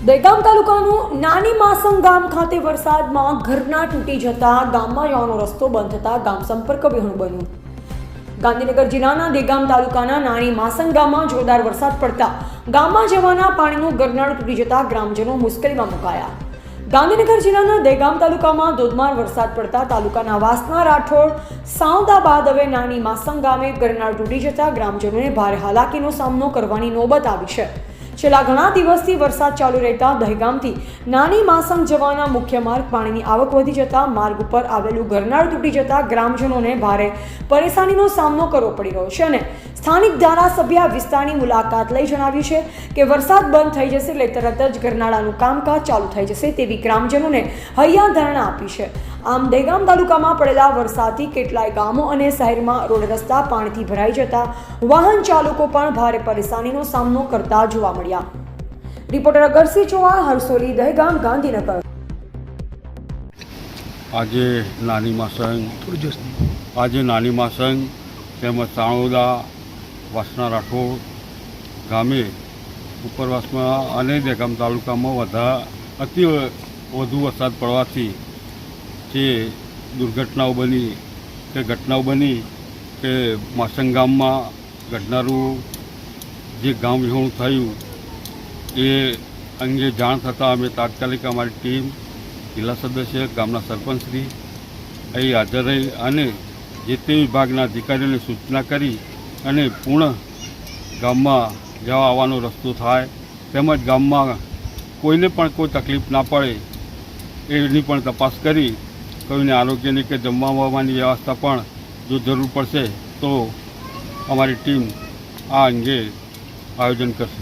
દહેગામ તાલુકાનું નાની માસંગ ગામ ખાતે વરસાદમાં ઘરના તૂટી જતા ગામમાં જવાનો રસ્તો બંધ થતા ગામ સંપર્ક વિહોણું બન્યું. ગાંધીનગર જિલ્લાના દહેગામ તાલુકાના નાની માસંગ ગામમાં જોરદાર વરસાદ પડતા ગામમાં જવાના પાણીનું ગરનાળું તૂટી જતા ગ્રામજનો મુશ્કેલીમાં મુકાયા. ગાંધીનગર જિલ્લાના દહેગામ તાલુકામાં ધોધમાર વરસાદ પડતા તાલુકાના વાસના રાઠોડ સાવદા બાદ હવે નાની માસંગ ગામે ગરનાળું તૂટી જતા ગ્રામજનોને ભારે હાલાકીનો સામનો કરવાની નોબત આવી છે. છેલ્લા ઘણા દિવસથી વરસાદ ચાલુ રહેતા દહેગામથી નાની માસંગ જવાના મુખ્ય માર્ગ પાણીની આવક વધી જતા માર્ગ ઉપર આવેલું ગરનાળું તૂટી જતા ગ્રામજનોને ભારે પરેશાનીનો સામનો કરવો પડી રહ્યો છે. અને સ્થાનિક ધારાસભ્ય આ વિસ્તારની મુલાકાત લઈ જણાવ્યું છે કે વરસાદ બંધ થઈ જશે એટલે તરત જ ગરનાળાનું કામકાજ ચાલુ થઈ જશે તેવી ગ્રામજનોને હૈયાધારણા આપી છે. આમ દહેગામ તાલુકામાં પડેલા વરસાદથી કેટલાય ગામો અને શહેરમાં રોડ રસ્તા પાણીથી ભરાઈ જતા વાહન ચાલકો પણ ભારે પરેશાનીનો સામનો કરતા જોવા મળ્યા. રિપોર્ટર અગરસિંહ ચૌહાણ, હરસોલી, દહેગામ, ગાંધીનગર. આજે નાની માસંગ તેમજ સાણોદા વાસના રાઠોડ ગામે ઉપરવાસમાં અને દહેગામ તાલુકામાં અતિ વધુ વરસાદ પડવાથી જે દુર્ઘટનાઓ બની કે માસંગ ગામમાં ઘટનારું જે ગામ વિહોણું થયું એ અંગે જાણ થતાં અમે તાત્કાલિક અમારી ટીમ, જિલ્લા સદસ્ય, ગામના સરપંચશ્રી અહીં હાજર રહી અને જે તે વિભાગના અધિકારીઓને સૂચના કરી અને પૂર્ણ ગામમાં જવા આવવાનો રસ્તો થાય તેમજ ગામમાં કોઈને પણ કોઈ તકલીફ ના પડે એની પણ તપાસ કરી કોઈને આરોગ્યની કે જમવાની વ્યવસ્થા પણ જો જરૂર પડશે તો અમારી ટીમ આ અંગે આયોજન કરશે.